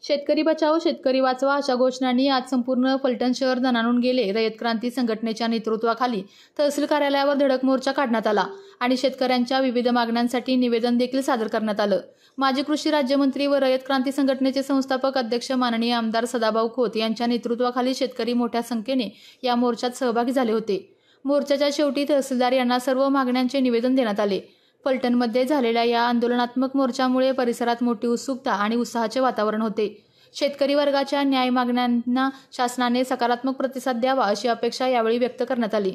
शेतकरी बचाव शेतकरी वाचवा अशा घोषणांनी आज संपूर्ण फलटण शहर दणाणून गेले। रयत क्रांती संघटनेच्या नेतृत्वाखाली तहसील कार्यालयावर धडक मोर्चा काढण्यात आला आणि शेतकऱ्यांच्या विविध मागण्यांसाठी निवेदन देखील सादर करण्यात आलं। माजी कृषी राज्यमंत्री व रयत क्रांती संघटनेचे संस्थापक अध्यक्ष माननीय आमदार सदाभाऊ खोत यांच्या नेतृत्वाखाली शेतकरी मोठ्या संख्येने या मोर्चात सहभागी झाले होते। मोर्चाच्या शेवटी तहसीलदार यांना सर्व मागण्यांचे निवेदन देण्यात आले। फलटणमध्ये झालेल्या या आंदोलनात्मक मोर्चामुळे परिसरात मोठी उत्सुकता आणि उत्साहाचे वातावरण होते। शेतकरी वर्गाच्या न्याय मागण्यांना शासनाने सकारात्मक प्रतिसाद द्यावा अशी अपेक्षा यावेळी व्यक्त करण्यात आली।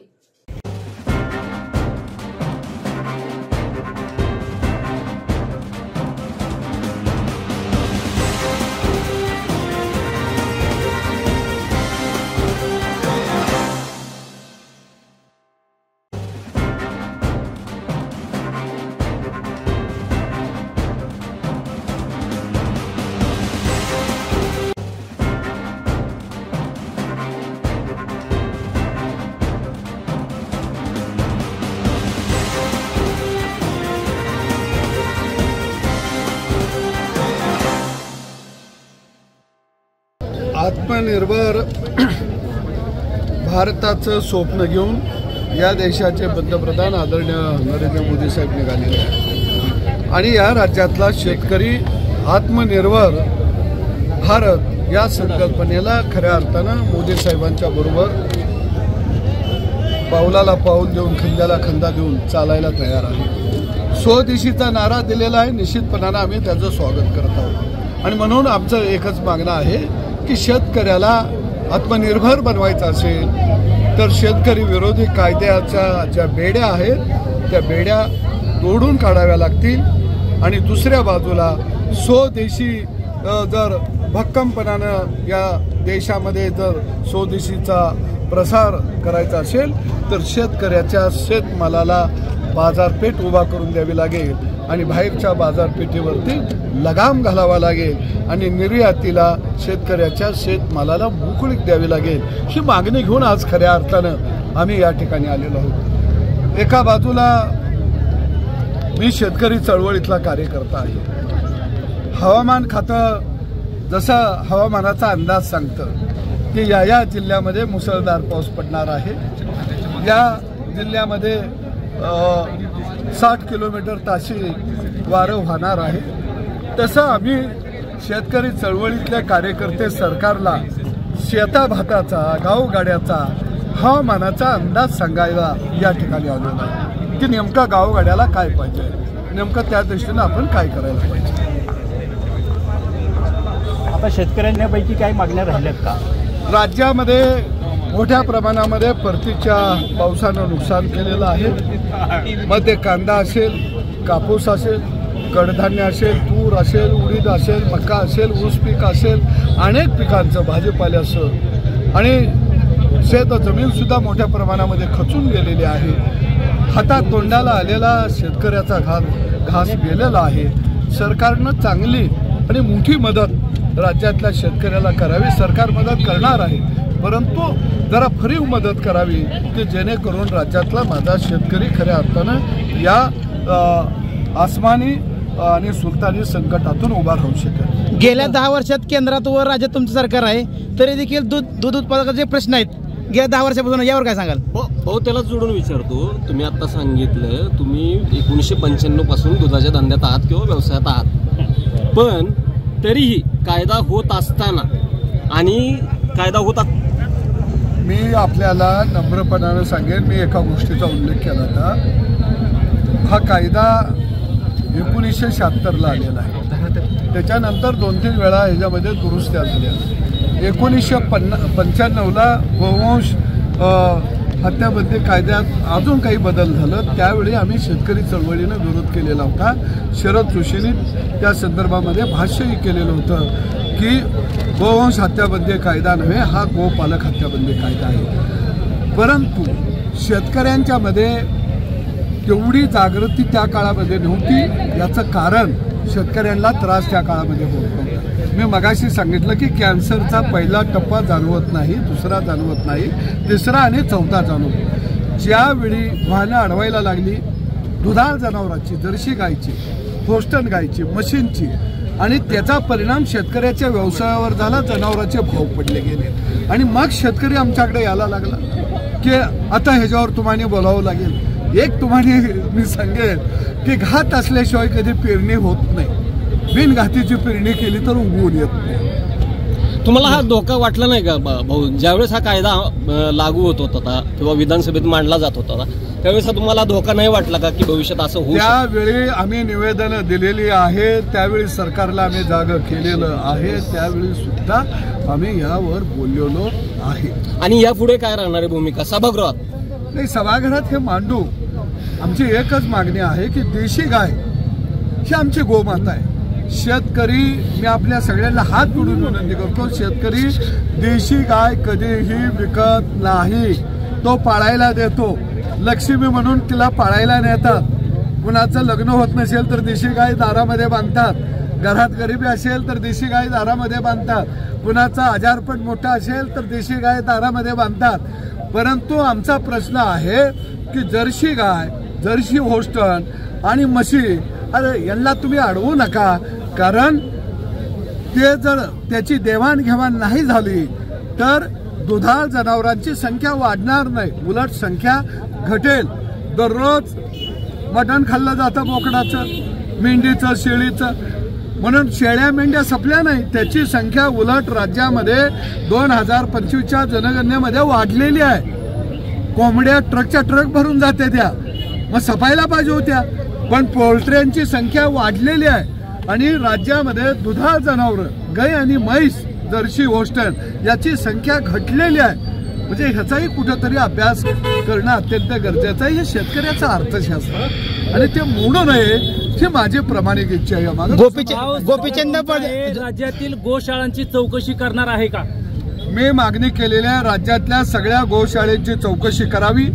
आत्मनिर्भर भारताचं स्वप्न घेऊन या देशाचे पंतप्रधान आदरणीय नरेंद्र मोदी साहेब निघालेले आहेत आणि या राज्यातला शेतकरी आत्मनिर्भर भारत या संकल्पनेला खऱ्या अर्थानं मोदी साहेबांच्या बरोबर पावलाला पाऊल देऊन खांद्याला खांदा देऊन चालायला तयार आहे। स्वदेशीचा नारा दिलेला आहे, निश्चितपणाने आम्ही त्याचं स्वागत करत आहोत आणि म्हणून आमचं एकच मागणं आहे की शेतकऱ्याला आत्मनिर्भर बनवायचं असेल तर शेतकरी विरोधी कायद्याच्या ज्या बेड्या आहेत त्या बेड्या तोडून काढाव्या लागतील आणि दुसऱ्या बाजूला स्वदेशी जर भक्कमपणानं या देशामध्ये जर स्वदेशीचा प्रसार करायचा असेल तर शेतकऱ्याच्या शेतमालाला बाजारपेठ उभा करून द्यावी लागेल आणि बाहेरच्या बाजारपेठेवरती लगाम घालावा लागेल आणि निर्यातीला शेतकऱ्याच्या शेतमालाला मोकळीक द्यावी लागेल। ही मागणी घेऊन आज खऱ्या अर्थानं आम्ही या ठिकाणी आलेलो आहोत। एका बाजूला मी शेतकरी चळवळीतला कार्यकर्ता आहे। हवामान खातं जसं हवामानाचा अंदाज सांगतं की या जिल्ह्यामध्ये मुसळधार पाऊस पडणार आहे, या जिल्ह्यामध्ये 60 किलोमीटर ताशी वारं वाहणार आहे। तसं आम्ही शेतकरी चळवळीतले कार्यकर्ते सरकारला शेताभाताचा गावगाड्याचा हवामानाचा अंदाज सांगायला या ठिकाणी आलेलो आहे की नेमका गावगाड्याला काय पाहिजे, नेमकं त्या दृष्टीने आपण काय करायला पाहिजे। आता शेतकऱ्यांपैकी काही मागण्या राहिल्यात का? राज्यामध्ये मोठ्या प्रमाणामध्ये परतीच्या पावसानं नुकसान केलेलं आहे। मध्ये कांदा असेल, कापूस असेल, कडधान्य असेल, तूर असेल, उडीद असेल, मका असेल, ऊस पीक असेल, अनेक पिकांचं भाजीपाल्याचं आणि शेत जमीनसुद्धा मोठ्या प्रमाणामध्ये खचून गेलेली आहे। हातात तोंडाला आलेला शेतकऱ्याचा घास गेलेला आहे। सरकारनं चांगली आणि मोठी मदत राज्यातल्या शेतकऱ्याला करावी, सरकार मदत करणार आहे, परंतु जरा भरीव मदत करावी की जेणेकरून राज्यातला माझा शेतकरी खऱ्या अर्थानं या आसमानी आणि सुलतानी संकटातून उभा राहू शकेल। गेल्या 10 वर्षात केंद्रात व राज्यात तुमचं सरकार आहे, तरी देखील दूध उत्पादकाचे प्रश्न आहेत गेल्या 10 वर्षापासून, यावर काय सांगाल? हो, त्याला जोडून विचारतो। तुम्ही आता सांगितलं तुम्ही 1995 पासून दुधाच्या धंद्यात आहात किंवा व्यवसायात आहात, पण तरीही कायदा होत असताना आणि कायदा होता मी आपल्याला नम्रपणानं सांगेन, मी एका गोष्टीचा उल्लेख केला होता। हा कायदा 1976ला आलेला आहे, त्याच्यानंतर 2-3 वेळा ह्याच्यामध्ये दुरुस्त्या झाल्या। 1995ला गोवंश हत्याबंदी कायद्यात अजून काही बदल झालं, त्यावेळी आम्ही शेतकरी चळवळीनं विरोध केलेला होता। शरद जोशींनी त्या संदर्भामध्ये भाष्यही केलेलं होतं की गोवंश हत्याबंदी कायदा नव्हे, हा गोपालक हत्याबंदी कायदा आहे। परंतु शेतकऱ्यांच्यामध्ये तेवढी जागृती त्या काळामध्ये नव्हती, याचं कारण शेतकऱ्यांना त्रास त्या काळामध्ये होत नव्हता। मी मगाशी सांगितलं की कॅन्सरचा पहिला टप्पा जाणवत नाही, दुसरा जाणवत नाही, तिसरा आणि चौथा जाणवतो। ज्यावेळी वाहनं अडवायला लागली दुधाळ जनावरांची, जर्सी गायची, होस्टन गायची, म्हशींची, आणि त्याचा परिणाम शेतकऱ्याच्या व्यवसायावर झाला, जनावरांचे भाव पडले गेले आणि मग शेतकरी आमच्याकडे यायला लागला की आता ह्याच्यावर तुम्हाला बोलावं लागेल. एक तुम्हाला मी सांगेन की घात असल्याशिवाय कधी पेरणी होत नाही, बिनघातीची पेरणी केली तर उगवून येत नाही. तुम्हाला हा धोका वाटला नाही का भाऊ, ज्यावेळेस हा कायदा लागू होत होता किंवा विधानसभेत मांडला जात होता त्यावेळेस तुम्हाला धोका नाही वाटला का की भविष्यात असं होऊ? त्यावेळी आम्ही निवेदन दिलेली आहे, त्यावेळी सरकारला आम्ही जागं केलेलं आहे, त्यावेळी सुद्धा आम्ही यावर बोललेलो आहे. आणि यापुढे काय राहणार आहे भूमिका सभागृहात? नाही, सभागृहात हे मांडू. आमची एकच मागणी आहे की देशी गाय ही आमची गोमाता आहे. शेतकरी, मी आपल्या सगळ्यांना हात जोडून विनंती करतो, शेतकरी देशी गाय कधीही विकत नाही, तो पाळायला देतो. लक्ष्मी म्हणून तिला पाळायला नेतात. कुणाचं लग्न होत नसेल तर देशी गाय दारामध्ये बांधतात, घरात गरिबी असेल तर देशी गाय दारामध्ये बांधतात, कुणाचा आजारपण मोठा असेल तर देशी गाय दारामध्ये बांधतात. परंतु आमचा प्रश्न आहे की जर्सी गाय, जर्सी होस्टन आणि म्हशी, अरे यांना तुम्ही अडवू नका, कारण ते जर त्याची देवाणघेवाण नाही झाली तर दुधाळ जनावरांची संख्या वाढणार नाही, उलट संख्या घटेल. दररोज मटण खाल्लं जातं बोकडाचं, मेंढीचं, शेळीचं, म्हणून शेळ्या मेंढ्या संपल्या नाही, त्याची संख्या उलट राज्यामध्ये 2025च्या जनगणनेमध्ये वाढलेली आहे. कोंबड्या ट्रकच्या ट्रक भरून जाते, त्या मग सफायला पाहिजे होत्या, पण पोल्ट्र्यांची संख्या वाढलेली आहे आणि राज्यामध्ये दुधाळ जनावर गाय आणि म्हैस, जर्सी होस्टन याची संख्या घटलेली आहे. म्हणजे ह्याचाही कुठेतरी अभ्यास करणं अत्यंत गरजेचं आहे. हे शेतकऱ्याचं अर्थशास्त्र आणि ते मोडू नये ही माझी प्रामाणिक इच्छा आहे. गोपीचंद राज्यातील गोशाळांची चौकशी करणार आहे का? मी मागणी केलेल्या राज्यातल्या सगळ्या गोशाळेची चौकशी करावी.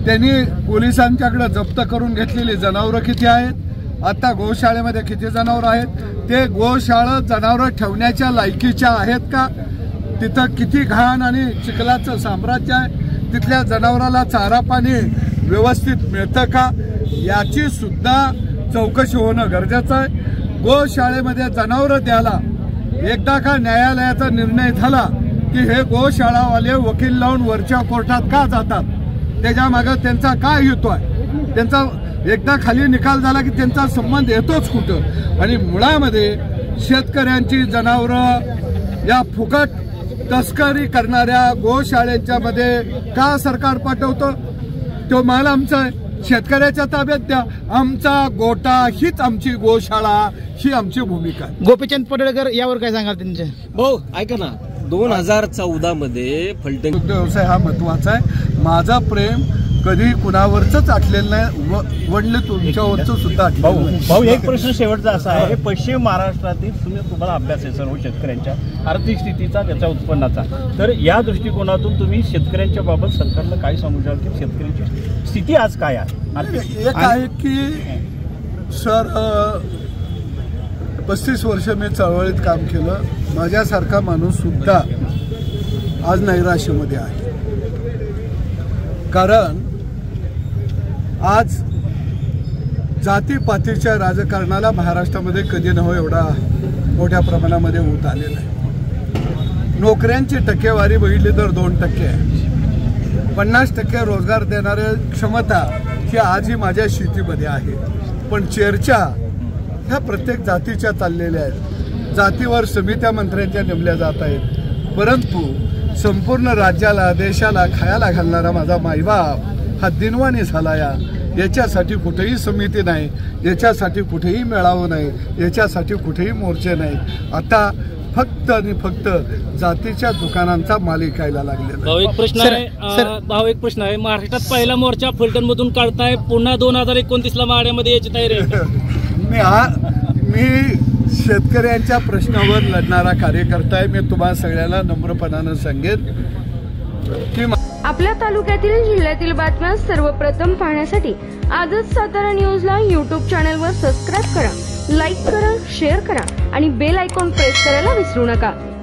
त्यांनी पोलिसांच्याकडे जप्त करून घेतलेली जनावरं किती आहेत, आता गोशाळेमध्ये किती जनावरं आहेत, ते गोशाळा जनावरं ठेवण्याच्या लायकीच्या आहेत का, तिथं किती घाण आणि चिखलाचं साम्राज्य आहे, तिथल्या जनावराला चारा पाणी व्यवस्थित मिळतं का, याची सुद्धा चौकशी होणं गरजेचं आहे. गोशाळेमध्ये जनावरं द्यायला एकदा का न्यायालयाचा निर्णय झाला की हे गोशाळावाले वकील लावून वरच्या कोर्टात का जातात, त्याच्या मागे त्यांचा काय हेतू आहे, त्यांचा एकदा खाली निकाल झाला की त्यांचा संबंध येतोच कुठं. आणि मुळामध्ये शेतकऱ्यांची जनावरं या फुकट तस्करी करणाऱ्या गोशाळेच्या मध्ये का सरकार पाठवतं, तो माल आमचा आहे, शेतकऱ्याच्या ताब्यात द्या, आमचा गोटा हीच आमची गोशाळा, ही आमची भूमिका आहे. गोपीचंद पडळकर यावर काय सांगाल त्यांचे? भाऊ ऐका ना, 2014 मध्ये फलटण दुग्ध व्यवसाय हा महत्वाचा आहे. माझा प्रेम कधी कुणावरच आटलेलं नाही, वडले तुमच्यावरच सुद्धा आटलेलं नाही. भाऊ एक प्रश्न शेवटचा असा आहे, पश्चिम महाराष्ट्रातील तुम्हाला अभ्यास आहे सर्व शेतकऱ्यांच्या आर्थिक स्थितीचा, त्याच्या उत्पन्नाचा, तर या दृष्टिकोनातून तुम्ही शेतकऱ्यांच्या बाबत सरकारला काय सांगू शकाल की शेतकऱ्यांची स्थिती आज काय आहे? एक आहे की सर 35 वर्ष मी चळवळीत काम केलं, माझ्यासारखा माणूस सुद्धा आज नैराश्यामध्ये आहे. कारण आज जातीपातीच्या राजकारणाला महाराष्ट्रामध्ये कधी नव्हे एवढा मोठ्या प्रमाणामध्ये होत आलेला आहे. नोकऱ्यांची टक्केवारी बघितली तर 2% आहे. 50% रोजगार देणारी क्षमता ही आजही माझ्या शेतीमध्ये आहे. पण चर्चा ह्या प्रत्येक जातीच्या चाललेल्या आहेत. जातीवर समित्या मंत्र्यांच्या नेमल्या जात आहेत, परंतु संपूर्ण राज्याला, देशाला खायला घालणारा माझा मायबाप हा दिनवाणी झाला. याच्यासाठी कुठेही समिती नाही, याच्यासाठी कुठेही मेळावं नाही, याच्यासाठी कुठेही मोर्चे नाही. आता फक्त आणि फक्त जातीच्या दुकानांचा मालिक यायला लागलेला. भाऊ एक प्रश्न आहे, महाराष्ट्रात पहिला मोर्चा फलटण मधून काढताय, पुन्हा 2029ला माड्यामध्ये याची तयारी आहे? मी शेतकऱ्यांच्या प्रश्नावर लढणारा कार्यकर्ता आहे. मी तुम्हाला सगळ्यांना नम्रपणानं सांगेन की आपल्या तालुक्यातील जिल्ह्यातील बातम्या सर्वप्रथम पाहण्यासाठी आजच सातारा न्यूजला YouTube चॅनलवर सबस्क्राईब करा, लाईक करा, शेअर करा आणि बेल आयकॉन प्रेस करायला विसरू नका.